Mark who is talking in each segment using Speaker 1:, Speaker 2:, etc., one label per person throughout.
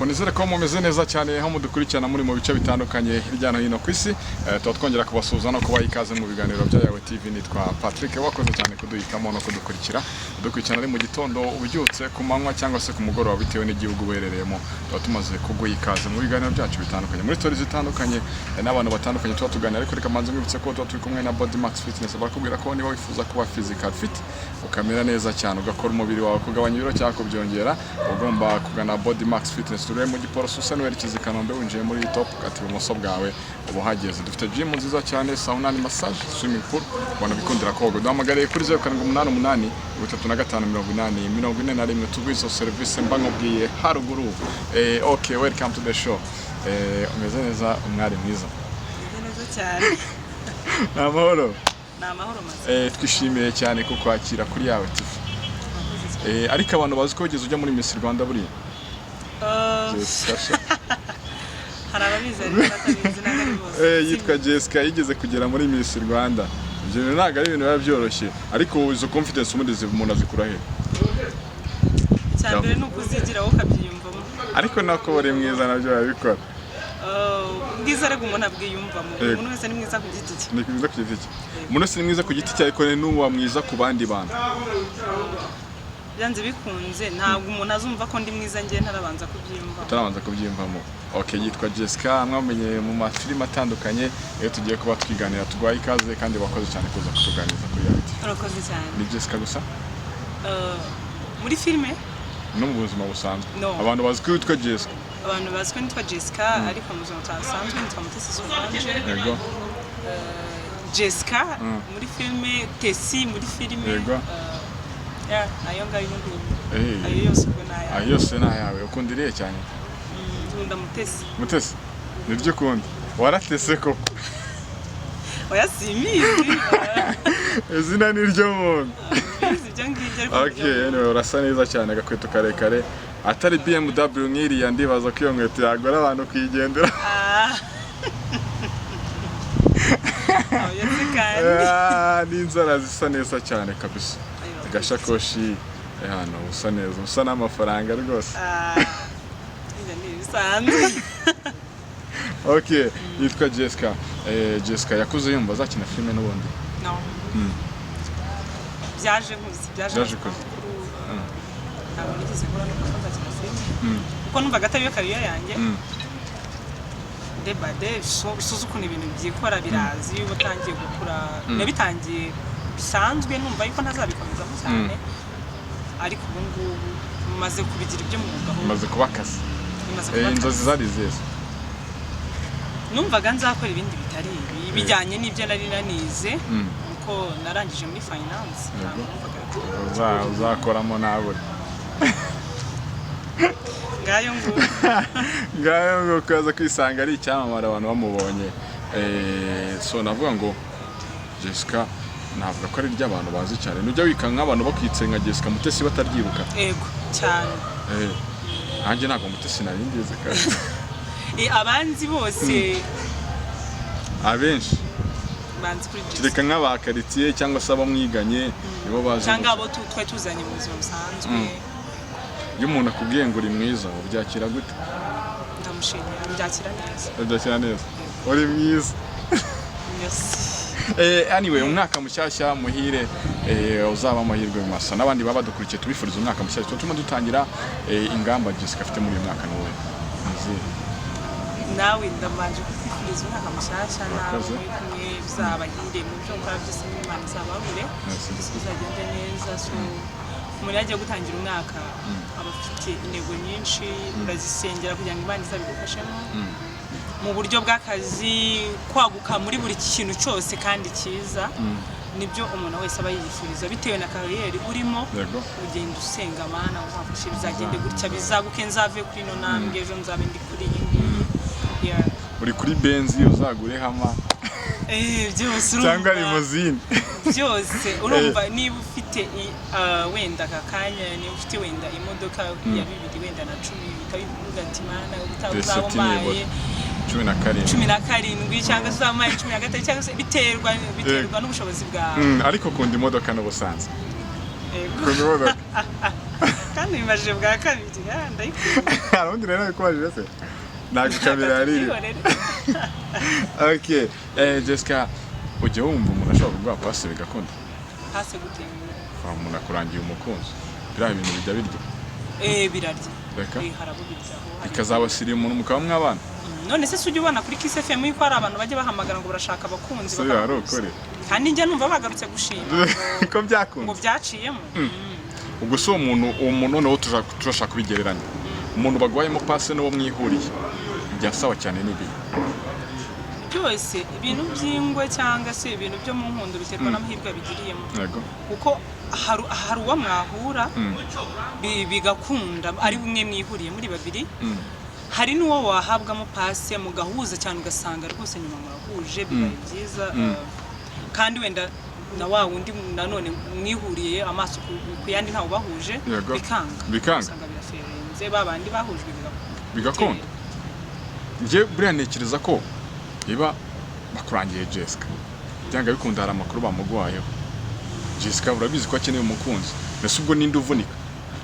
Speaker 1: Nizere ko mumeze neza cyane aho mudukurikirana muri mu bice bitandukanye hirya no hino ku isi. Twongera kubasuhuza no kubaha ikaze mu biganiro bya Yawe TV. Nitwa Patrick, wakoze cyane kuduhitamo no kudukurikira. Dukurikirana ari mu gitondo, ubyutse, ku manywa cyangwa se ku mugoroba bitewe n'igihugu uherereyemo. Tumaze kuguha ikaze mu biganiro byacu bitandukanye muri stories zitandukanye n'abantu batandukanye tuganira. Ariko reka manze mwibutse ko turi kumwe na Body Max Fitness, barakubwira ko niba wifuza kuba physical fit ukamera neza cyane, ugakora umubiri wawe, kugabanya ibiro cyangwa kubyongera, ugomba kugana Body Max Fitness. Turi mu Giporoso usanwerekeza i Kanombe, winjiye muri top kati ibumoso bwawe ubu hageze. Dufite gym nziza cyane, sauna ni massage, swimming pool, ubona bikundira koga. Duhamagariye kuri 0788 3580 tubizo service mba nkubwiye haruguru. Okay, welcome to the show. Umeze neza umwari mwiza?
Speaker 2: Neza cyane.
Speaker 1: Namahoro.
Speaker 2: Namahoro mase.
Speaker 1: Twishimiye cyane ko kwakira kuri Yawe TV. Ariko abantu bazi ko ugeze ujya muri Miss Rwanda buri
Speaker 2: hari ababizi batabizi nagari bose.
Speaker 1: Yitwa Jesca, yigeze kugera muri Miss Rwanda. Ibyo ntago ari ibintu biba byoroshye, ariko izo confidence umuntu umuntu azikura he?
Speaker 2: Cyambere nuko uzigira wowe kabyiyumvamo.
Speaker 1: Ariko nako bari mwiza nabyo babikora.
Speaker 2: Bwiza rego umuntu abwiyumvamo. Umuntu wese ni mwiza ku giti cye.
Speaker 1: Ni mwiza ku giti cye. Umuntu wese ni mwiza ku giti cye, ariko n'uwa mwiza ku bandi bantu.
Speaker 2: Byanze bikunze ntabwo umuntu azumva ko ndi mwiza ngiye ntarabanza kubyiyumvamo.
Speaker 1: Tarabanza kubyiyumvamo. Okay, yitwa Jesca, mwamenye mu mafilime atandukanye. Tugiye kuba twiganira, tugwaye ikaze kandi wakoze cyane kuza kutuganiriza kuri Yawe TV.
Speaker 2: Urakoze cyane.
Speaker 1: Ni Jesca gusa?
Speaker 2: Muri filime
Speaker 1: no mu buzima busanzwe.
Speaker 2: No.
Speaker 1: Abantu bazi ko yitwa Jesca.
Speaker 2: Abantu bazi ko nitwa Jesca, ariko mu buzima busanzwe nitwa Mutesi Solange.
Speaker 1: Yego.
Speaker 2: Jesca muri filime, Tesi muri filime.
Speaker 1: Yego.
Speaker 2: Ayo ngayo ngubu. Ayo yose ubwo nayo.
Speaker 1: Ayo yose nayawe. Ukundiriye cyane?
Speaker 2: Nkunda Mutesi.
Speaker 1: Mutesi? Niryo kundi. Waratese koko.
Speaker 2: Oya simizi.
Speaker 1: Izina niryo muntu.
Speaker 2: Ibyo ngibyo ariko.
Speaker 1: Okay, anyway, urasa neza cyane, agakweto karekare. Atari BMW nk'iriya, ndibaza ko iyo nkweto yagora abantu kwigendera. N'inzara zisa neza cyane kabisa. Gashakoshi hano usa neza, usa n'amafaranga rwose.
Speaker 2: Ibyo ni bisanzwe.
Speaker 1: Okay, yitwa Jesca. Jesca yakuze yumva azakina filime n'ubundi?
Speaker 2: No. Byaje kuzi. Ntabwo nigeze nkora no kuzakina filime. Kuko numvaga atari yo kariya yanjye. Debade suzu ukuntu ibintu byikora birazi, iyo utangiye gukura nabitangiye bisanzwe numva yuko ntazabikomezamo cyane, ariko ubu ngubu maze kubigira ibyo mu mwuga.
Speaker 1: Maze kubakaza. Inzozi zari zeze.
Speaker 2: Numvaga nzakora ibindi bitari ibi bijyanye n'ibyo nari nanize, kuko narangije muri finance.
Speaker 1: Uzakoramo nawe.
Speaker 2: Ngayo
Speaker 1: ngo kaza kwisanga ari icyamamare abantu bamubonye. So navuga ngo Jesca navuga ko ari ry'abantu bazi cyane. Nujya wikanga abantu bakwitse nka Jesca Mutesi bataryibuka.
Speaker 2: Yego cyane.
Speaker 1: Nanjye ntabwo Mutesi narindize kandi.
Speaker 2: Abanzi bose
Speaker 1: abenshi
Speaker 2: banzi kuri Jesca.
Speaker 1: Kireka nk'aba quartier cyangwa se abamwiganye nibo bazi.
Speaker 2: Cyangwa abo twari tuzanye mu buzima busanzwe.
Speaker 1: Iyo umuntu akubwiye ngo uri mwiza ubyakira gute?
Speaker 2: Ndamushimira, byakira neza.
Speaker 1: Byakira neza. Uri mwiza.
Speaker 2: Yes.
Speaker 1: Anyway, umwaka mushyashya muhire, uzaba amahirwe masa. N'abandi baba badukurikiye tubifuriza umwaka mushyashya. Tuma dutangira ingamba Jesca afite muri uyu mwaka nawe.
Speaker 2: Nawe ndamanje kwifuriza umwaka mushyashya, nawe kumwe bizabahire mu byo mukora byose, n'Imana izababure. Bizagende neza. So umuntu yagiye gutangira umwaka aba afite intego nyinshi, urazisengera kugira ngo Imana izabigufashemo mu buryo bw'akazi, kwaguka muri buri kintu cyose kandi cyiza. Nibyo umuntu wese aba yifuriza bitewe na kariyeri urimo. Ugenda usenga Mana uzafashe bizagende gutya, bizaguke nzave kuri no ntambwe, ejo nzabe ndi kuri iyi.
Speaker 1: Uri kuri benzi uzagure hama.
Speaker 2: Byose urumva.
Speaker 1: Cyangwa limozine.
Speaker 2: Byose urumva niba ufite wenda kakanya, niba ufite wenda imodoka ya 2 wenda na 10 ukabivuga ati Mana utazabaye 17 cyangwa se amaye 13 cyangwa se biterwa n'ubushobozi bwawe.
Speaker 1: Ariko kundi imodoka n'ubusanzwe.
Speaker 2: Kundi imodoka. kandi bimaje bwa kabiri ndayikunda
Speaker 1: harundi rero bikubajije se nagukamera ari okay Jesca ujye wumva umuntu ashobora kuguha pasi bigakunda
Speaker 2: pasi gute
Speaker 1: umuntu akurangiye umukunzi biriya ibintu bijya birya
Speaker 2: birarya
Speaker 1: reka
Speaker 2: harabo biryaho
Speaker 1: ikazabasiriye umuntu mukaba mwabana
Speaker 2: none se sujye ubona kuri Kiss FM yuko hari abantu bajye bahamagara ngo barashaka abakunzi
Speaker 1: bakora
Speaker 2: kandi njye numva bagarutse gushima
Speaker 1: ko byakunze
Speaker 2: ngo byaciyemo
Speaker 1: ubwo so umuntu noneho turashaka kubigereranya umuntu bagwayemo pasi n'uwo mwihuriye byasawa cyane n'ibi
Speaker 2: byose ibintu by'ingwe cyangwa se ibintu byo mu nkundo biterwa n'amahirwe bigiriyemo kuko hari uwo mwahura bigakunda ari bumwe mwihuriye muri babiri hari n'uwo wahabwamo pasi mugahuza cyane ugasanga rwose nyuma murahuje bibaye byiza kandi wenda na wa wundi nanone mwihuriye amaso ku yandi ntawo bahuje bikanga usanga biraferenze babandi bahujwe
Speaker 1: bigakunda nje buriya ntekereza ko iba bakurangiye Jesca byanga bikunda hari amakuru bamuguhayeho Jesca urabizi ko akeneye umukunzi nese ubwo ninde uvunika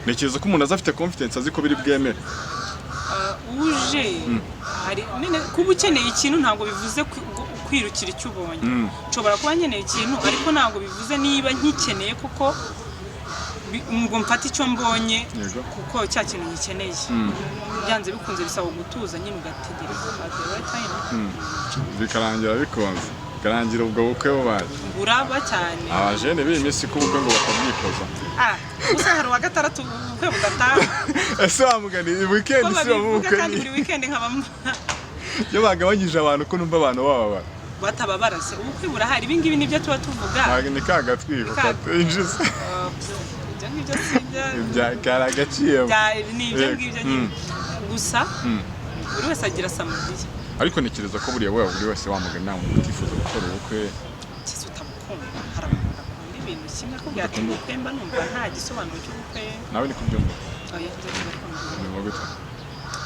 Speaker 1: ntekereza ko umuntu azafite confidence azi ko biri bwemere
Speaker 2: uje hari nene kuba ukeneye ikintu ntabwo bivuze kwirukira icyo ubonye nshobora kuba nkeneye ikintu ariko ntabwo bivuze niba nkikeneye kuko ngo mfate icyo mbonye kuko cya kintu ngikeneye byanze bikunze bisaba gutuza nyine ugategereza
Speaker 1: bikarangira bikunze bikarangira ubwo bukwe bubaye
Speaker 2: buraba cyane
Speaker 1: abajene b'iminsi kubukwe ngo bakabyikoza
Speaker 2: gusa hari wa gatandatu ubukwe bugataha
Speaker 1: ese wamugani weekend si ubukwe
Speaker 2: kandi buri weekend nkabamo
Speaker 1: yo bagabanyije abantu ko numva abantu bababara
Speaker 2: batababara se ubukwe burahari ibingibi nibyo tuba tuvuga
Speaker 1: ni kagatwiko katinjiza ibya karagaciye
Speaker 2: nibyo ngibyo nyine gusa buri wese agira samadiye
Speaker 1: ariko ntekereza ko buriya buri wese wamugana nawe utifuza gukora ubukwe
Speaker 2: kizi utamukunda haramukunda kundi ibintu kimwe ko byatuma ubukwe mba numva nta gisobanuro cy'ubukwe
Speaker 1: nawe ni kubyumva
Speaker 2: oya
Speaker 1: ni mu gute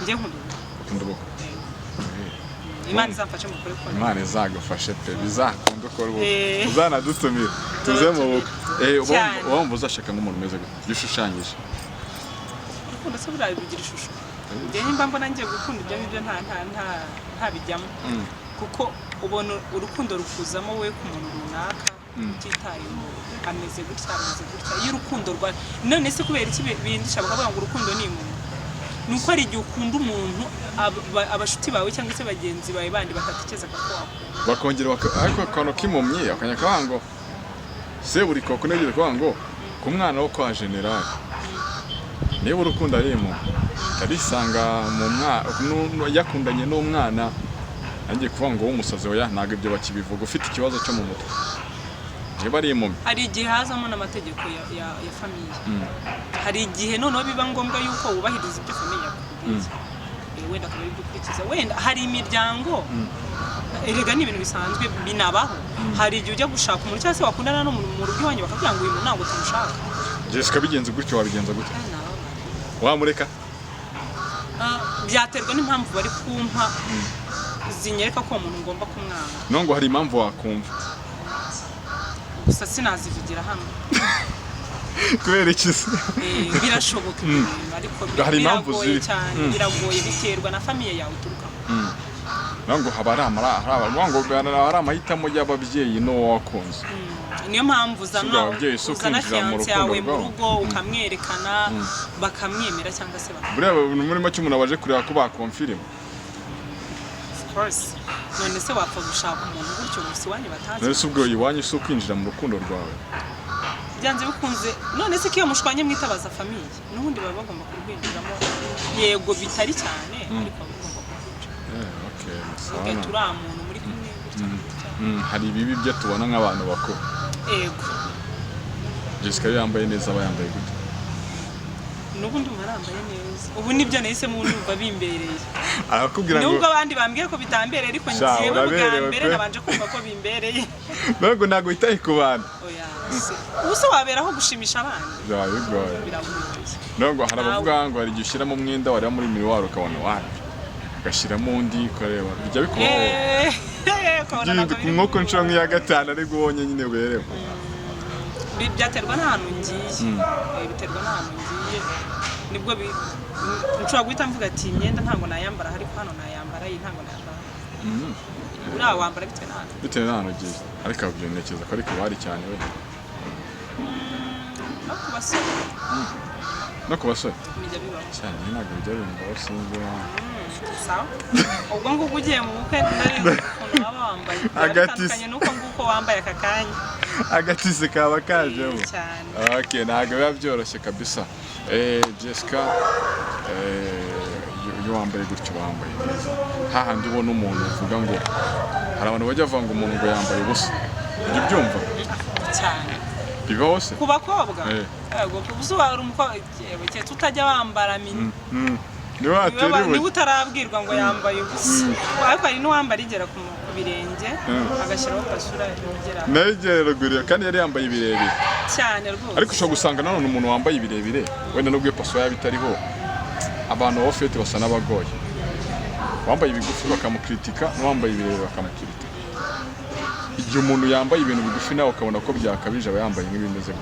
Speaker 2: njye nkunda
Speaker 1: ubukwe
Speaker 2: Imana izamfashe mu kure ko
Speaker 1: Imana izagufashe pe bizakunda ukora ubukwe uzanadutumira tuze mu bukwe wumva uzashaka nk'umuntu umeze gute gishushanyije
Speaker 2: urukundo se buriya bigira ishusho njye nimba mbona ngiye gukunda ibyo ngibyo nta bijyamo kuko ubona urukundo rukuzamo we ku muntu runaka utitaye ameze gutya iyo urukundo rwa none se kubera iki bindisha bakavuga ngo urukundo ni umuntu nuko ari igihe ukunda umuntu abashuti bawe cyangwa se bagenzi bawe bandi batatekereza ko
Speaker 1: bakongera ariko akantu k'impumyi akanyaka ngo se buri koko negeze kwa ngo ku mwana wo kwa general niba urukundo ari mu tarisanga mu mwana yakundanye n'umwana angiye kuvuga ngo w'umusazi we ntago ibyo bakibivuga ufite ikibazo cyo mu mutwe niba ari impumyi
Speaker 2: hari igihe hazamo n'amategeko ya famiye hari igihe noneho biba ngombwa yuko wubahiriza ibyo famiye yakubwiye wenda akaba ari gukurikiza wenda hari imiryango erega ni ibintu bisanzwe binabaho hari igihe ujya gushaka umuntu cyangwa se wakundana n'umuntu mu rugo iwanyu bakakubwira ngo uyu muntu ntabwo tumushaka
Speaker 1: Jesca bigenze gutyo wabigenza gute wamureka
Speaker 2: byaterwa n'impamvu bari kumpa zinyereka ko umuntu ngomba kumwanga
Speaker 1: no ngo hari impamvu wakumva
Speaker 2: gusa sinazivugira hano
Speaker 1: kubera iki se
Speaker 2: birashoboka ariko
Speaker 1: hari impamvu ziri
Speaker 2: cyane biragoye biterwa na famiye yawe uturukamo
Speaker 1: nango haba ari amahitamo y'ababyeyi n'uwo wakunze
Speaker 2: niyo mpamvu uzana fiyanse yawe mu rugo ukamwerekana bakamwemera cyangwa se
Speaker 1: buriya muri make umuntu abaje kureba ko bakonfirima
Speaker 2: none se wapfa gushaka umuntu gutyo gusa iwanyu batazi
Speaker 1: none se ubwo iwanyu si ukwinjira mu rukundo rwawe
Speaker 2: byanze bikunze none se ko iyo mushwanye mwitabaza famiye n'ubundi baba bagomba kurwinjiramo yego bitari cyane ariko bagomba kurwinjira turiya muntu muri kumwe
Speaker 1: hari ibibi byo tubona nk'abantu bakuru
Speaker 2: yego
Speaker 1: Jesca yambaye neza aba yambaye gute
Speaker 2: n'ubundi marambaye neza ubu nibyo nahise mu ndumva bimbereye
Speaker 1: arakubwira ngo
Speaker 2: nubwo abandi bambwiye ko bitambereye ariko ngiye bwa mbere nabanje kumva ko bimbereye
Speaker 1: ntabwo ntago itaye ku bantu
Speaker 2: oya ubuse waberaho gushimisha abandi
Speaker 1: bigoye ntabwo hari abavuga ngo hari igihe ushyiramo umwenda wareba muri miruwari ukabona wapi ugashyiramo undi ukareba bijya bikubaho genda ku nkoko nshuro nk'iya gatanu ariko ubonye nyine werewe
Speaker 2: byaterwa n'ahantu ngiye biterwa n'ahantu ngiye nibwo nshobora guhita mvuga ati imyenda ntabwo nayambara ariko hano nayambara iyi ntabwo nayambara uriya wambara
Speaker 1: bitewe n'ahantu ugiye ariko abyo ntekereza ko ariko bari cyane we no ku basore
Speaker 2: bijya bibaho
Speaker 1: cyane ntabwo bijya bimbaho sinzi
Speaker 2: sawa ubwo ngubwo ugiye mu bukwe ndarizi ukuntu waba wambaye agatandukanye n'uko nguko wambaye aka kanya
Speaker 1: agatisi kaba kajemo
Speaker 2: cyane
Speaker 1: okay ntabwo biba byoroshye kabisa Jesca iyo wambaye gutyo wambaye neza hahandi ubona umuntu uvuga ngo hari abantu bajya bavuga ngo umuntu ngo yambaye ubusa ujya ubyumva
Speaker 2: cyane
Speaker 1: bibaho se
Speaker 2: ku bakobwa yego kubusobanura umukobwa cye tutajya wambara mini niba utarabwirwa ngo yambaye ubusa ariko hari n'uwambara igera ku birenge agashyiraho kasura igera
Speaker 1: nageraguriye kandi yari yambaye ibirebire
Speaker 2: cyane rwose ariko
Speaker 1: ushobora gusanga nanone umuntu wambaye ibirebire wenda nubwo paso yaba itariho abantu bafite basa n'abagoye wambaye ibigufi bakamukritika n'uwambaye ibirebire bakamukritika igihe umuntu yambaye ibintu bigufi nawe ukabona ko byakabije aba yambaye nk'ibimeze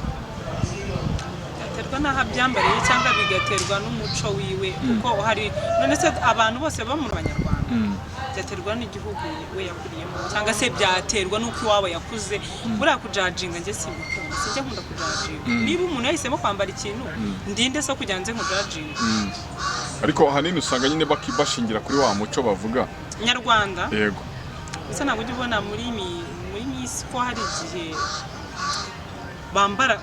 Speaker 2: byaterwa n'aho abyambariye cyangwa bigaterwa n'umuco wiwe kuko hari none se abantu bose baba mu Banyarwanda byaterwa n'igihugu we yakuriyemo cyangwa se byaterwa n'uko iwabo yakuze buriya kujajinga njye simbikunda sinjya nkunda kujajinga niba umuntu yahisemo kwambara ikintu ndinde so kugira nze nkujajinga
Speaker 1: ariko ahanini usanga nyine bashingira kuri wa muco bavuga
Speaker 2: nyarwanda
Speaker 1: yego
Speaker 2: ese ntabwo ujya ubona muri misi ko hari igihe bambara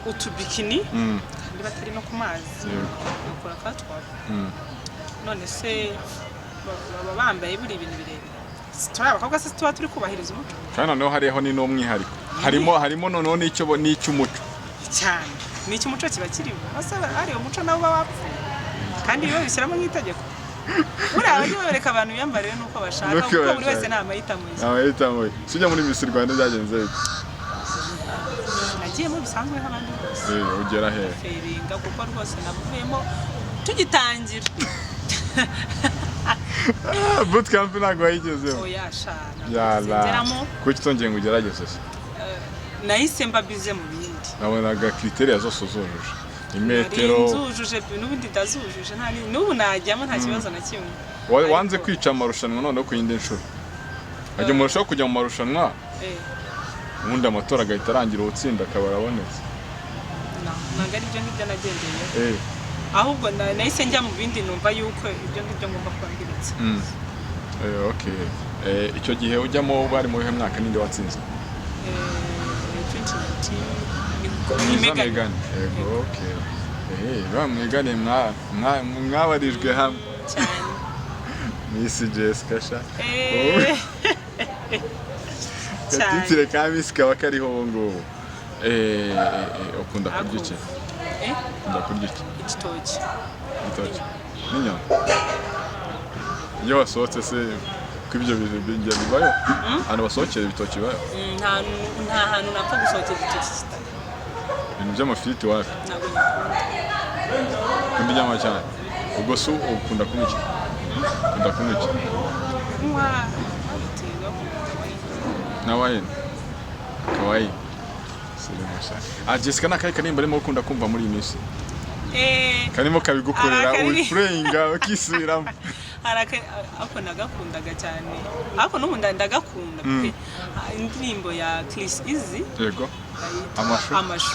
Speaker 2: utubikini kandi batari no ku mazi bakora fatwa none se baba bambaye buri ibintu birebire turi abakobwa se tuba turi kubahiriza umuco
Speaker 1: kandi noneho hariho ni n'umwihariko harimo noneho n'icy'umuco
Speaker 2: cyane n'icy'umuco kiba kirimo ese hari umuco nawo uba wapfuye kandi iyo bishyiramo nk'itegeko buriya bajya babereka abantu biyambariye n'uko bashaka kuko buri wese ni amahitamo
Speaker 1: ye sijya muri Miss Rwanda byagenze bite
Speaker 2: nagiyemo bisanzwe nk'abandi bose
Speaker 1: ugera he
Speaker 2: feringa kuko rwose navuyemo tugitangira
Speaker 1: bootcamp ntabwo wayigezeho
Speaker 2: oya shana
Speaker 1: kuki utongeye ngo ugerageze se
Speaker 2: nahise mbabize mu bindi
Speaker 1: nabonaga kriteriya zose uzujuje imetero
Speaker 2: nzujuje n'ubundi ndazujuje n'ubu najyamo nta kibazo na kimwe
Speaker 1: wanze kwica amarushanwa noneho ku yindi nshuro ajya murushaho kujya mu marushanwa ubundi amatora agahita arangira utsinda akaba arabonetse
Speaker 2: ntabwo ari byo ngibyo nagendeye ahubwo nahise njya mu bindi numva yuko ibyo ngibyo ngomba kwangiretse
Speaker 1: icyo gihe ujyamo bari mu bihe mwaka ninde watsinze
Speaker 2: 2019
Speaker 1: mwigane mwabarijwe hamwe Miss Jesca sha katitire ka Miss kaba kariho ubu ngubu ukunda kurya iki ukunda kurya iki igitoki n'inyama iyo wasohotse se ko ibyo bijya bibayo hano basohokera ibitoki bibayo
Speaker 2: nta hantu napfa gusohokera igitoki kitari
Speaker 1: ibintu by'amafiriti wapi
Speaker 2: ntabwo
Speaker 1: ukunda inyama cyane ubwo se ukunda kunywa iki
Speaker 2: kunywa
Speaker 1: nabaye kawaii Jesca nakaye kanimba arimo ukunda kumva muri iyi minsi karimo kabigukorera uri prayinga ukisubiramo
Speaker 2: ako nagakundaga cyane ako n'ubu ndagakunda pe indirimbo ya Chris Eazzy
Speaker 1: yego
Speaker 2: amashu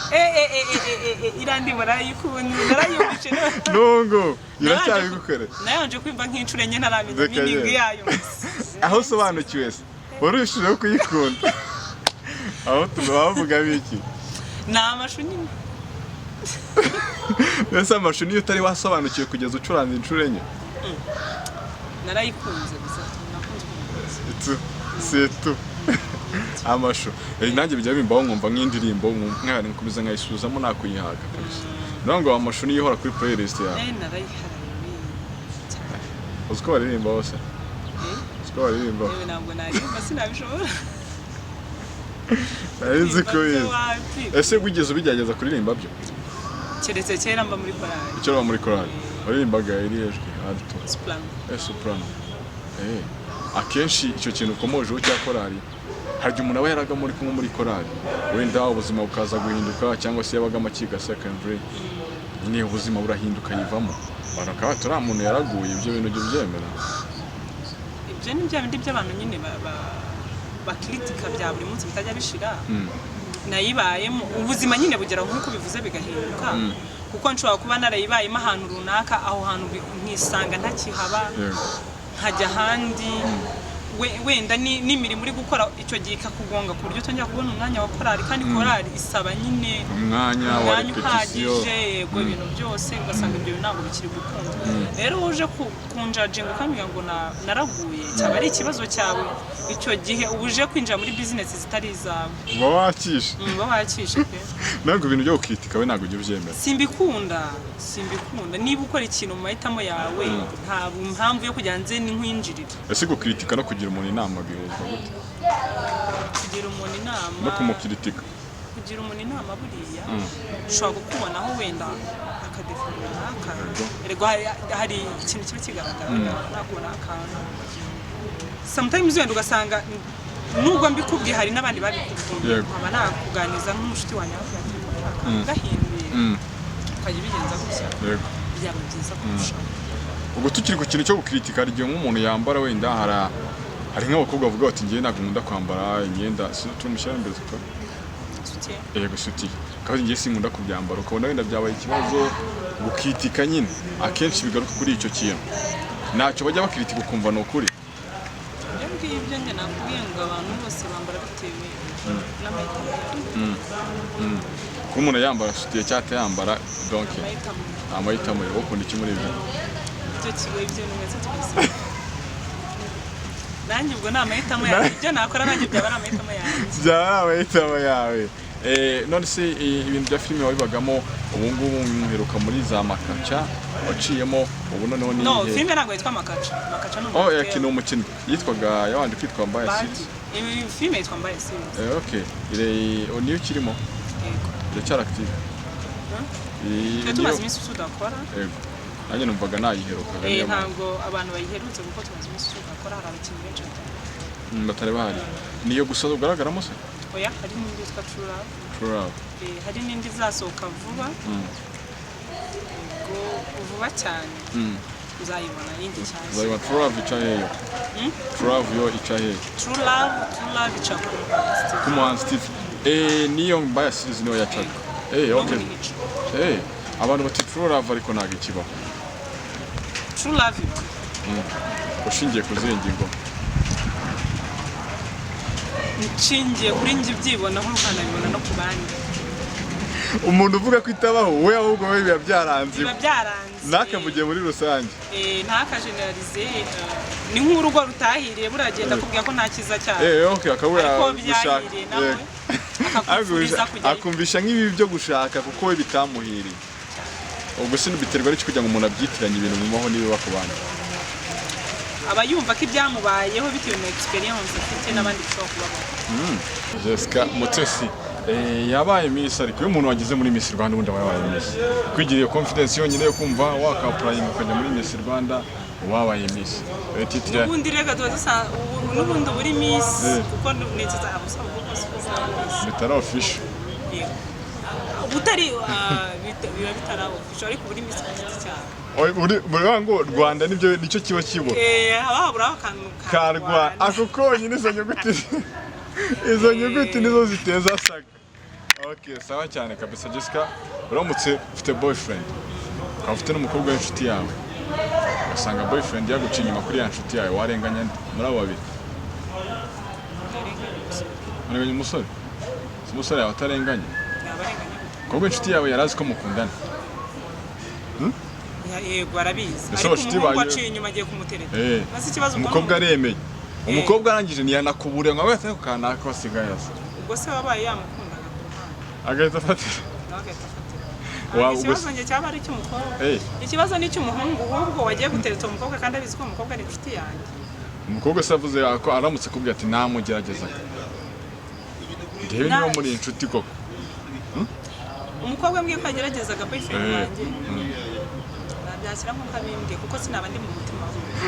Speaker 2: irandimo narayumvise
Speaker 1: nongo iracyabigukorera
Speaker 2: nayanje kwimba nk'incuro enye ntaramenya meaning yayo
Speaker 1: aho sobanukiwe se warushijeho kuyikunda aho tubavuga biki
Speaker 2: ni amashu nyine
Speaker 1: mbese amashu niyo utari wasobanukiwe kugeza ucuranze inshuro enye
Speaker 2: narayikunze gusa
Speaker 1: setu amashu nanjye bijya bimbaho nkumva nk'indirimbo nk'ahantu nkomeza nkayisuzamo nakuyihaga kabisa nongo amashu niyo ihora kuri playlist yawe
Speaker 2: narayiharaye
Speaker 1: uzi ko baririmba hose
Speaker 2: yewe ntabwo naririmba sinabishobora
Speaker 1: nzi ko ese wigeze ubigerageza kuririmba byo
Speaker 2: keretse kera mba muri korali
Speaker 1: icyo baba muri korali waririmbaga iri hejwe alto soprano akenshi icyo kintu ukomojeho cya korali harya umuntu aba yaraga muri korali wenda ubuzima bukaza guhinduka cyangwa se yabaga amakiga secondary nyine ubuzima burahinduka yivamo barakaba turi umuntu yaraguye ibyo bintu byo byemera
Speaker 2: ibyo ni bya bindi by'abantu nyine bakritika bya buri munsi bitajya bishira nayibayemo ubuzima nyine bugera nk'uko bivuze bigahinduka kuko nshobora kuba narayibayemo ahantu runaka aho hantu nkisanga ntakihaba nkajya ahandi wenda n'imirimo uri gukora icyo gihe ikakugonga ku buryo utongera kubona umwanya wa korali kandi korali isaba nyine
Speaker 1: umwanya
Speaker 2: uhagije yego ibintu byose ugasanga ibyo ntabwo bikiri gukunda rero uje kunjajinga ukambwira ngo naraguye cyaba ari ikibazo cyawe icyo gihe uje kwinjira muri business zitari izawe
Speaker 1: uba wakishe
Speaker 2: pe
Speaker 1: ntabwo ibintu byo gukritika we ntabwo ujya ubyemera
Speaker 2: simbikunda niba ukora ikintu mu mahitamo yawe nta mpamvu yo kugira nze n'inkwinjirira
Speaker 1: ese gukritika no kugira umuntu inama bihuzwa gute
Speaker 2: kugira umuntu inama
Speaker 1: no kumukritika
Speaker 2: kugira umuntu inama buriya ushobora kukubonaho wenda akadefora erego hari ikintu kiba kigaragara nakubona akantu sometimes wenda ugasanga nubwo mbikubwiye hari n'abandi babikubwiye nkaba nakuganiza nk'umushuti wanjye gahinduye ukajya ubigenza gutya byaba byiza kurushaho
Speaker 1: ubwo tukiri ku kintu cyo gukritika hari igihe nk'umuntu yambara wenda hari nk'abakobwa bavuga bati ngiye ntabwo nkunda kwambara imyenda turamushyira imbere tukora yego sutiye kandi ngiye sinkunda kubyambara ukabona wenda byabaye ikibazo gukritika nyine akenshi bigaruka kuri icyo kintu ntacyo bajya bakritika ukumva ni ukuri
Speaker 2: ibyo njye nakubwiye ngo abantu bose bambara bitewe n'amahitamo
Speaker 1: kuba umuntu yambara sutiye cyangwa atayambara donke amahitamo ye ukunda iki muri ibyo
Speaker 2: kigo ibyo numeze twese nanjye ubwo ni amahitamo yawe ibyo nakora nanjye byaba ari amahitamo
Speaker 1: yawe none se ibintu bya filime wabibagamo ubu ngubu mwiheruka muri za makaca waciyemo ubu noneho ni
Speaker 2: no filime ntabwo yitwa makaca ni
Speaker 1: yakina umukino yitwaga yabanje kwitwa Mbaya Series
Speaker 2: filime yitwa Mbaya Series
Speaker 1: okay niyo kirimo iracyari active
Speaker 2: tumaze iminsi tudakora
Speaker 1: nanjye numvaga nayiherukaga
Speaker 2: ntabwo abantu bayiherutse kuko tumaze iminsi tudakora hari abakinnyi benshi
Speaker 1: batari bahari niyo gusa ugaragaramo se
Speaker 2: oya hari n'indi yitwa True Love hari n'indi izasohoka vuba vuba cyane uzayibona yindi cyane
Speaker 1: uzayibona True Love ica heyo True Love yo ica heyo
Speaker 2: True Love ica
Speaker 1: ku muhanzi Steve niyo Mbaya Series niyo yacaga okay abantu bati True Love ariko ntabwo ikibaho
Speaker 2: True Love
Speaker 1: ushingiye ku zihe ngingo
Speaker 2: nshingiye kuri njye ubyibonaho ukanabibona no ku bandi
Speaker 1: umuntu uvuga ko itabaho we ahubwo we biba byaranze
Speaker 2: ntakamugiye
Speaker 1: muri rusange
Speaker 2: ntakajeneralize ni nk'urugo rutahiriye buragenda kubwira ko nta kiza cyane
Speaker 1: okay akabura gushaka akumvisha nk'ibi byo gushaka kuko we bitamuhiriye ubwo se biterwa n'iki kugira ngo umuntu abyitiranye ibintu bimubaho n'ibiba ku bandi
Speaker 2: aba yumva ko ibyamubayeho bitewe na experience afite n'abandi bishobora kubaho
Speaker 1: Jesca Mutesi yabaye Miss ariko iyo umuntu wagize muri Miss Rwanda ubundi wabaye Miss kwigira iyo confidence yonyine yo kumva wakaprayinga ukajya muri Miss Rwanda wabaye Miss
Speaker 2: ubundi rega tuza n'ubundi buri Miss kuko neza abusaba kuko
Speaker 1: bitara official
Speaker 2: utari biba bitarabo official ariko buri Miss cyane
Speaker 1: muri wango Rwanda nicyo kiba kibo
Speaker 2: habura akantu
Speaker 1: karwa ako konyine izo nyuguti nizo ziteza saga okay sawa cyane kabisa Jesca uramutse ufite boyfriend ufite n'umukobwa w'inshuti yawe ugasanga boyfriend yaguca inyuma kuri ya nshuti yawe warenganya muri abo babiri warenganya umusore yawe atarenganya umukobwa w'inshuti yawe yarazi ko mukundana
Speaker 2: yego arabizi ariko umuhungu waciye inyuma agiye kumutereta maze ikibazo
Speaker 1: umukobwa aremeye umukobwa arangije ntiyanakubure ngo wese ko kanaka wasigaye asa
Speaker 2: ubwo se wabaye yamukundaga
Speaker 1: agahita afatira
Speaker 2: ikibazo njye cyaba ari icy'umukobwa ikibazo ni icy'umuhungu ahubwo wagiye gutereta umukobwa kandi abizi ko umukobwa ari inshuti yanjye
Speaker 1: umukobwa se avuze ko aramutse kubwira ati namugerageza ndewe niba muri inshuti koko
Speaker 2: umukobwa mbwiye ko yageragezaga boyfriend wanjye nabyakira nk'uko abimbwiye kuko sinaba ndi mu mutima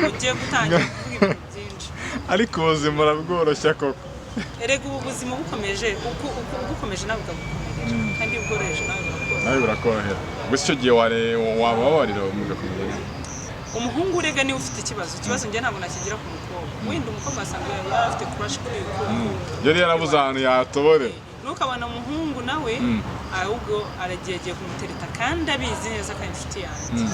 Speaker 2: ugiye gutangira kuvuga ibintu byinshi
Speaker 1: ariko ubuzima urabworoshya koko
Speaker 2: erega ubu buzima bukomeje nawe ukabukomeje kandi ubworoheje nawe
Speaker 1: nawe birakorohera gusa icyo gihe wababarira mugakomeza
Speaker 2: umuhungu urega niwe ufite ikibazo njye ntabwo nakigira ku mukobwa wenda umukobwa asanga yari afite crush kuri
Speaker 1: yari yarabuze ahantu yatobore
Speaker 2: ntukabona umuhungu nawe ahubwo aragiye kumutereta kandi abizi neza ko inshuti yanjye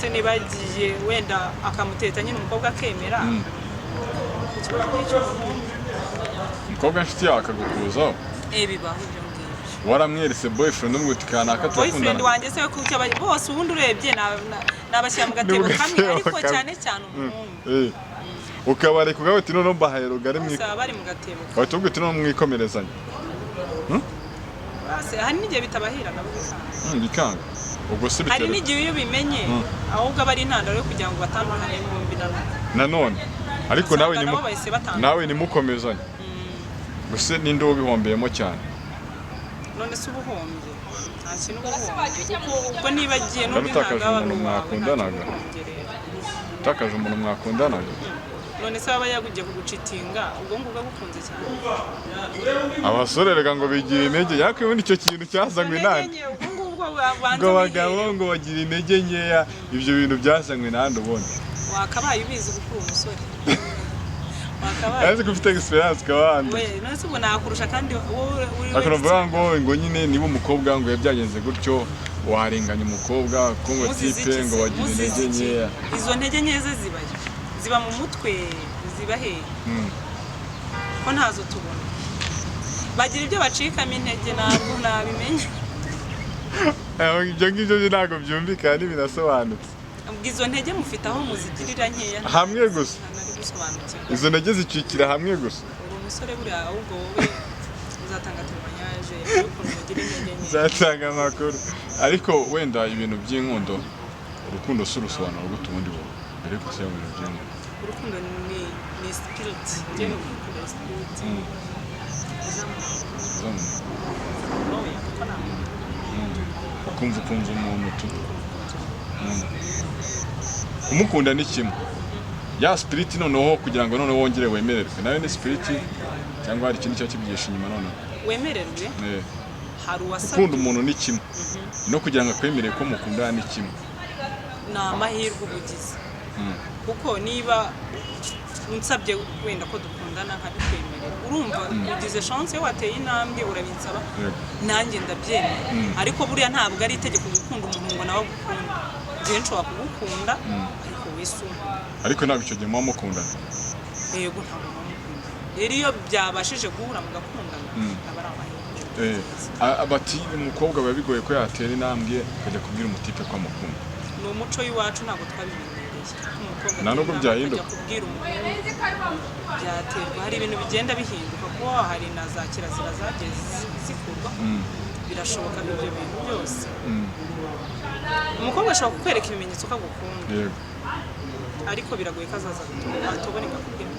Speaker 2: se niba agiye wenda akamutereta nyine umukobwa akemera ikibazo n'icyo
Speaker 1: umukobwa inshuti yawe akagukuzaho
Speaker 2: bibaho ibyo ngibyo
Speaker 1: waramweretse boyfriend umwuti kanaka turakundana
Speaker 2: boyfriend wanjye se kuko bose ubundi urebye nabashyira mu gatebo kamwe ariko cyane umuhungu
Speaker 1: ukabare kugawe ati none mbahaye rugari
Speaker 2: bari mu gatebo
Speaker 1: wahita ubwo ati none mwikomerezanya
Speaker 2: hari n'igihe bitabahira nabo
Speaker 1: bikanga ubwo se
Speaker 2: hari n'igihe iyo bimenye ahubwo aba ari intandaro yo kugira ngo batandukane bombi
Speaker 1: nanone ariko nawe nimukomezanye gusa ninde ubihombeyemo cyane
Speaker 2: none se ubuhombye nta kintu ubuhombye kuko niba agiye
Speaker 1: n'ubitakaje umuntu mwakundanaga utakaje umuntu mwakundanaga
Speaker 2: none se waba yagugiye kugucitinga ubwo ngubwo agukunze cyane
Speaker 1: abasore reka ngo bigira intege yakwe ubundi icyo kintu cyazanywe nande ngo bagabo ngo bagira intege nkeya ibyo bintu byazanywe nande ubundi
Speaker 2: wakabaye ubizi gukura umusore
Speaker 1: Yazi kufite experience kabandi.
Speaker 2: None se ubwo nakurusha kandi wowe uri
Speaker 1: akavuga ngo nyine niba umukobwa ngo yabyagenze gutyo warenganya umukobwa ko ngo tipe ngo wagira intege nkeya.
Speaker 2: Izo ntege nke ze ziba mu mutwe ziba he ko ntazo tubona bagira ibyo bacikamo intege ntabwo nabimenye
Speaker 1: ibyo ngibyo ntabwo byumvikana binasobanutse
Speaker 2: izo ntege mufite aho muzigirira nkeya
Speaker 1: hamwe gusa izo ntege zicikira hamwe gusa
Speaker 2: uri umusore buriya ahubwo wowe uzatanga temoignage y'ukuntu ugira intege nke
Speaker 1: zatanga amakuru ariko wenda ibintu by'inkundo urukundo si urusobanuro gute ubundi wowe mbere yo gushyira mu bintu by'inkundo
Speaker 2: urukundo ni spirit njyewe urukundo spirit
Speaker 1: ukumva umuntu tu umukunda ni kimwe ya spirit noneho kugira ngo none wongere wemererwe nawe ni spirit cyangwa hari ikintu cyo kibyigisha inyuma none
Speaker 2: wemererwe hari uwasabye
Speaker 1: ukunda umuntu ni kimwe no kugira ngo akwemerere ko mukunda ni kimwe
Speaker 2: na amahirwe ubugize kuko niba unsabye wenda ko dukundana nkabikwemerera urumva ugize chance yo wateye intambwe urabinsaba nanjye ndabyemera ariko buriya ntabwo ari itegeko gukunda umuntu ngo nawe agukunda njye nshobora kugukunda ariko wisuma
Speaker 1: ariko ntabwo icyo gihe muba mukundana
Speaker 2: yego ntabwo muba mukundana rero iyo byabashije guhura mugakundana aba ari amahirwe
Speaker 1: bati umukobwa biba bigoye ko yatera intambwe akajya kubwira umutipe ko amukunda
Speaker 2: ni umuco w'iwacu ntabwo twabimenyereye
Speaker 1: nta nubwo byahinduka
Speaker 2: kubwira umuhungu byaterwa hari ibintu bigenda bihinduka kuko hari na za kirazira zagiye zikurwa birashoboka ibyo bintu byose umukobwa ashobora kukwereka ibimenyetso ko agukunda ariko biragoye ko azaza atoboneka kubwira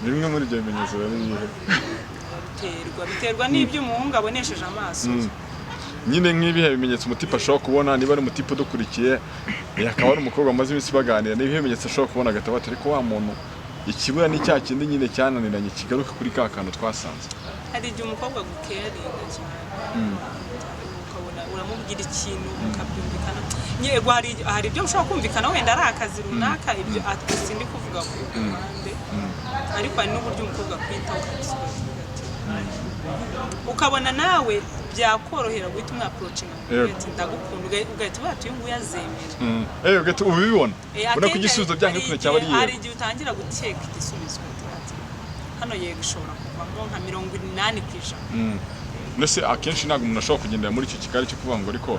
Speaker 1: bimwe muri ibyo bimenyetso biba
Speaker 2: biterwa n'ibyo umuhungu abonesheje amaso
Speaker 1: nyine nk'ibihe bimenyetso umutipe ashobora kubona niba ari umutipe udukurikiye akaba ari umukobwa amaze iminsi baganira n'ibihe bimenyetso ashobora kubona agahita bati ariko wa muntu ikibura ni cya kindi nyine cyananiranye kigaruka kuri ka kantu twasanze
Speaker 2: hari igihe umukobwa agukeyaringa cyane ukabona uramubwira ikintu mukabyumvikana yego hari ibyo mushobora kumvikana wenda ari akazi runaka ibyo sindi kuvuga ku ruhande ariko hari n'uburyo umukobwa akwitaho ukamusubiza ukabona nawe byakorohera guhita umwaproachinga ugahita ndagukunda ugahita ubati uyu nguyu azemera
Speaker 1: ugahita ubibona ubona ko igisubizo byange kuno cyaba ari yego
Speaker 2: hari igihe utangira guteka igisubizo hano yego ishobora kuvamo nka 80%.
Speaker 1: Nese akenshi ntabwo umuntu ashobora kugendera muri icyo kigari cyo kuvuga ngo ariko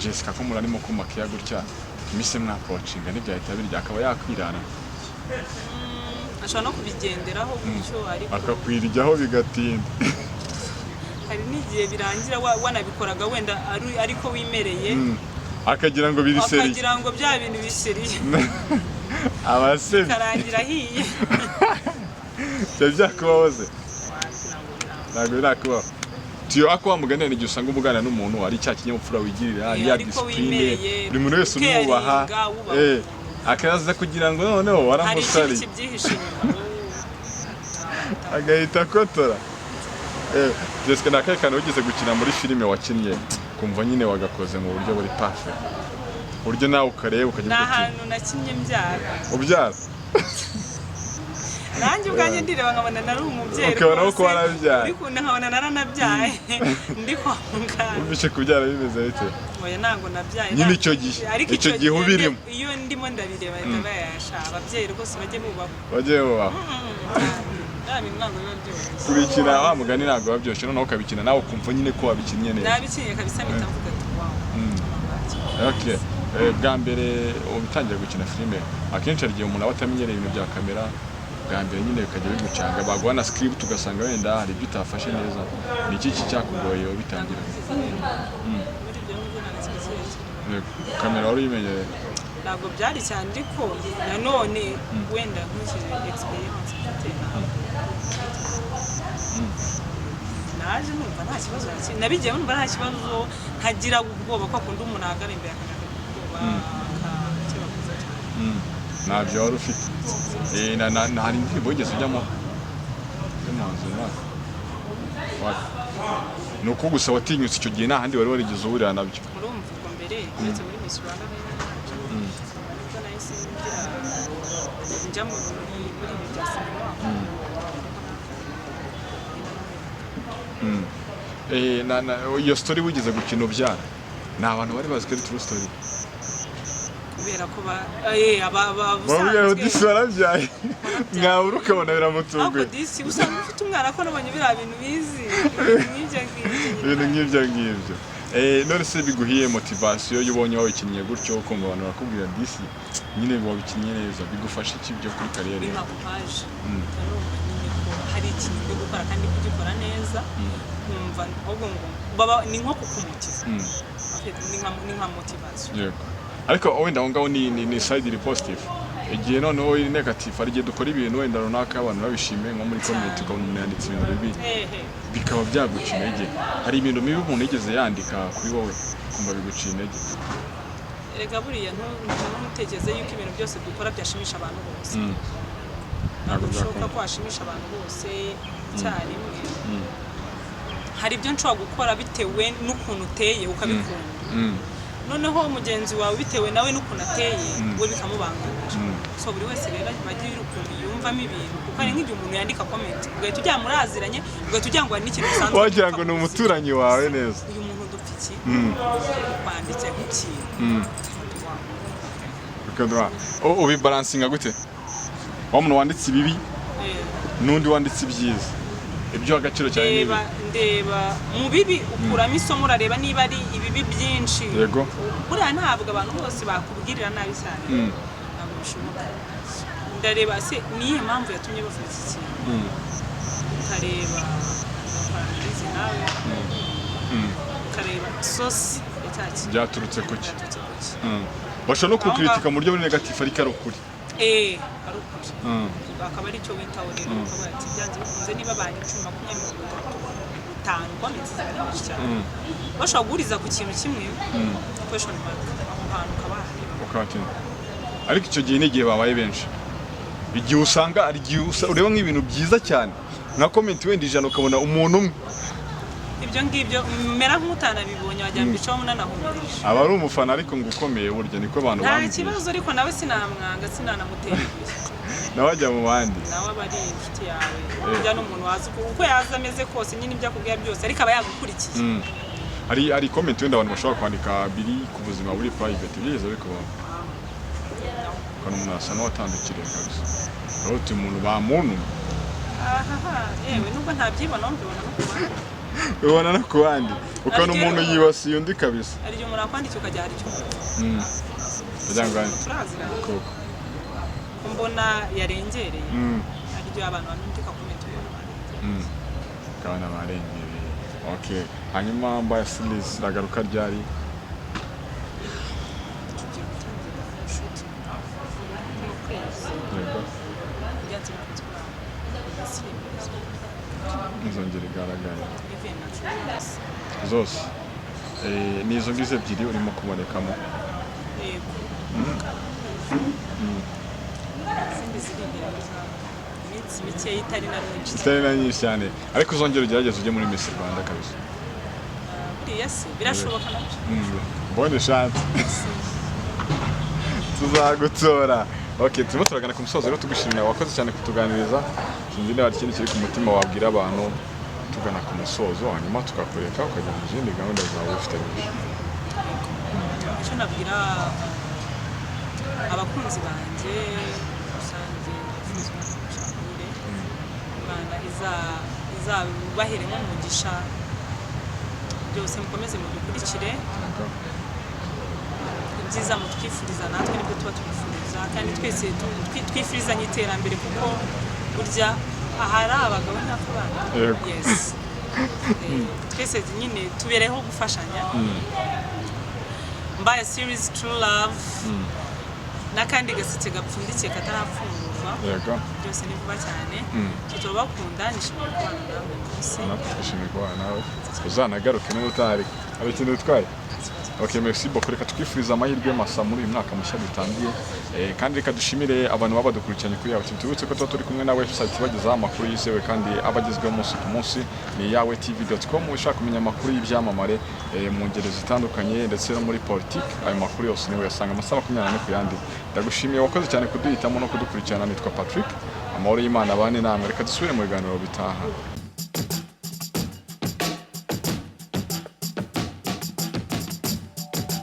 Speaker 1: Jesca ko murarimo ko makiya gutya imise mwaproachinga n'ibyahita birya akaba yakwirana
Speaker 2: ashobora no kubigenderaho gutyo ariko
Speaker 1: akakwiryaho bigatinda
Speaker 2: hari n'igihe birangira wanabikoraga wenda ariko wimereye
Speaker 1: akagira ngo biri seriye
Speaker 2: akagira ngo bya bintu biseriye
Speaker 1: abasebye
Speaker 2: karangira hiye
Speaker 1: byakubahoze ntabwo birakubaho tiyo ako wamuganira igihe usanga umuganira n'umuntu ari cya kinyabupfura wigirira ya discipline buri muntu wese umwubaha akaza kugira ngo noneho waramusari agahita akotora Jesca nakaye kana ugize gukina muri filime wakinnye kumva nyine wagakoze mu buryo buri perfect buryo nawe ukareba ukagira
Speaker 2: uti ahantu nakinnye mbyara
Speaker 1: ubyara
Speaker 2: nanjye ubwanjye ndireba nkabona nari umubyeyi
Speaker 1: ukabona ko warabyaye
Speaker 2: ariko nkabona naranabyaye ndi kwa muganga
Speaker 1: ubishe kubyara bimeze bite
Speaker 2: oya ntabwo nabyaye
Speaker 1: nyine icyo gihe ubirimo
Speaker 2: iyo ndimo ndabireba ndabayasha ababyeyi rwose bajye bubaho
Speaker 1: kubikina wa mugani ntabwo wabyoshe noneho ukabikina nawe ukumva nyine ko wabikinnye neza
Speaker 2: nabikinnye kabisa mpita mvuga ati wow.
Speaker 1: Okay. Bwa mbere ubitangira gukina filime akenshi hari igihe umuntu aba atamenyereye ibintu bya kamera bwa mbere nyine bikajya bigucanga baguha na script ugasanga wenda hari ibyo utafashe neza ni iki cyakugoye ubitangira kamera wari uyimenyereye
Speaker 2: ntabwo byari cyane ariko nanone wenda nkurikije experience mfite naje numva nta kibazo nabigiye numva nta kibazo ntagira ubwoba ko akunda umuntu ahagara imbere akajya
Speaker 1: ntabyo wari ufite hari indirimbo wigeze ujyamo ni uko gusa watinyutse icyo gihe nta handi wari warigeze uhurira nabyo
Speaker 2: urumva ubwo mbere uretse muri Miss Rwanda nibwo nahise njya muri ibi bya
Speaker 1: sinema iyo story wigeze gukina ubyara ni abantu bari bazi ko ari true story
Speaker 2: kubera ko
Speaker 1: disi warabyaye mwabura ukabona biramutunguye
Speaker 2: ariko disi usanga ufite umwana ko nabonye biriya bintu bizi
Speaker 1: ibintu nk'ibyo ngibyo none se biguhiye motivasiyo iyo ubonye wabikinnye gutyo ukumva abantu barakubwira disi nyine wabikinnye neza bigufasha iki byo kuri kariyeri
Speaker 2: bikaguhaje hari ikintu cyo gukora kandi kugikora neza nkumva ahubwo ngo ni nko kukumukiza ni nka motivasiyo
Speaker 1: ariko wenda aho ngaho ni side iri positive igihe noneho iri negative hari igihe dukora ibintu wenda runaka abantu babishimiye nko muri comment ukabona umuntu yanditse ibintu bibi bikaba byaguca intege hari ibintu bibi umuntu yigeze yandika kuri wowe kumva biguciye intege
Speaker 2: erega buriya ntutekereze yuko ibintu byose dukora byashimisha abantu bose ntabwo bishoboka ko washimisha abantu bose icyarimwe hari ibyo nshobora gukora bitewe n'ukuntu uteye ukabikunda noneho mugenzi wawe bitewe nawe n'ukuntu ateye we bikamubangamira so buri wese rero bagira ukuntu yumvamo ibintu kuko ari nk'igihe umuntu yandika comment ugahita ujya muraziranye ugahita ujya ngo hari n'ikintu usanzwe
Speaker 1: wagira ngo ni umuturanyi wawe neza
Speaker 2: uyu muntu dupfa iki kwanditse nk'ikintu
Speaker 1: ubibalansinga gute wa muntu wanditse ibibi n'undi wanditse ibyiza ibyo agaciro cyane nibi
Speaker 2: ndeba mu bibi ukuramo isomo urareba niba ari ibibi byinshi
Speaker 1: yego
Speaker 2: buriya ntabwo abantu bose bakubwirira nabi cyane ntabwo bishoboka ndareba se niyo mpamvu yatumye bafata iki kintu ukareba ukarangiza nawe ukareba sosi
Speaker 1: byaturutse kuki bashobora no kukritika mu buryo buri negative ariko ari ukuri
Speaker 2: ari ukuri akaba ari cyo witaho rero ukaba ati byanze bikunze niba abantu 10-25 comments nyinshi cyane bashobora guhuriza ku kintu kimwe question mark aho hantu ukaba
Speaker 1: ariko icyo gihe n'igihe babaye benshi igihe usanga ari igihe ureba nk'ibintu byiza cyane nka comment wenda 100 ukabona umuntu umwe
Speaker 2: ibyo ngibyo mera nk'utanabibonye wajya mbicaho munanahumirije
Speaker 1: aba ari umufana ariko ngo ukomeye burya niko abantu
Speaker 2: bamubwiye nta kibazo ariko nawe sinamwanga sinanamutera
Speaker 1: nawe ajya mu bandi
Speaker 2: nawe aba ari inshuti yawe burya n'umuntu wazi uko yaza ameze kose nyine ibyo akubwira byose ariko aba yagukurikiye
Speaker 1: hari comment wenda abantu bashobora kwandika biri ku buzima buri private byigeze bikubaho kandi umuntu asa n'uwatandukiriye kabisa aho uti umuntu bamuntu
Speaker 2: yewe nubwo ntabyibonaho mbibona no ku bandi
Speaker 1: ubona no ku bandi ukabona umuntu yibasiye undi kabisa
Speaker 2: hari igihe umuntu akwandikira ukajya hari icyo turaziranye
Speaker 1: koko
Speaker 2: mbona yarengereye hari igihe abantu bamwandika comment
Speaker 1: ukabona barengereye okay hanyuma Mbaya Series iragaruka ryari nzongera igaragara zose nizo ngizo ebyiri urimo kubonekamo
Speaker 2: iminsi mike itari na myinshi
Speaker 1: itari na nyinshi cyane ariko uzongera ugerageze ujye muri Miss Rwanda kabisa
Speaker 2: buriya se birashoboka nabyo
Speaker 1: bonne chance tuzagutora okay turimo turagana ku musozo rero tugushimira wakoze cyane kutuganiriza sinzi niba hari ikindi kiri ku mutima wabwira abantu tugana ku musozo hanyuma tukakureka ukajya mu zindi gahunda zawe ufite
Speaker 2: icyo nabwira abakunzi banjye rusange bifuza Imana izabaheremo umugisha byose mukomeze mudukurikire ibyiza mutwifuriza natwe nibyo tuba tubifuriza kandi twese twifurizanye iterambere kuko burya ahari abagabo n'abana yes twese nyine tubereho gufashanya Mbaya Series True Love n'akandi gaseke gapfundikiye katarapfungurwa byose ni vuba cyane turabakunda nishimiye kubana nawe munsi
Speaker 1: nishimiye kubana nawe uzanagaruke n'utari ari ikintu utwaye okay merci beaucoup reka twifuriza amahirwe masa muri uyu mwaka mushya dutangiye kandi reka dushimire abantu baba badukurikiranye kuri yawe tubutse ko turi kumwe na website bagezaho amakuru yizewe kandi abagezweho umunsi ku munsi ni yawe tv.com ushaka kumenya amakuru y'ibyamamare mu ngeri zitandukanye ndetse no muri politique ayo makuru yose niwe yasanga amasaha 24 ku yandi ndagushimiye wakoze cyane kuduhitamo no kudukurikirana nitwa Patrick amahoro y'Imana abane namwe reka dusubire mu biganiro bitaha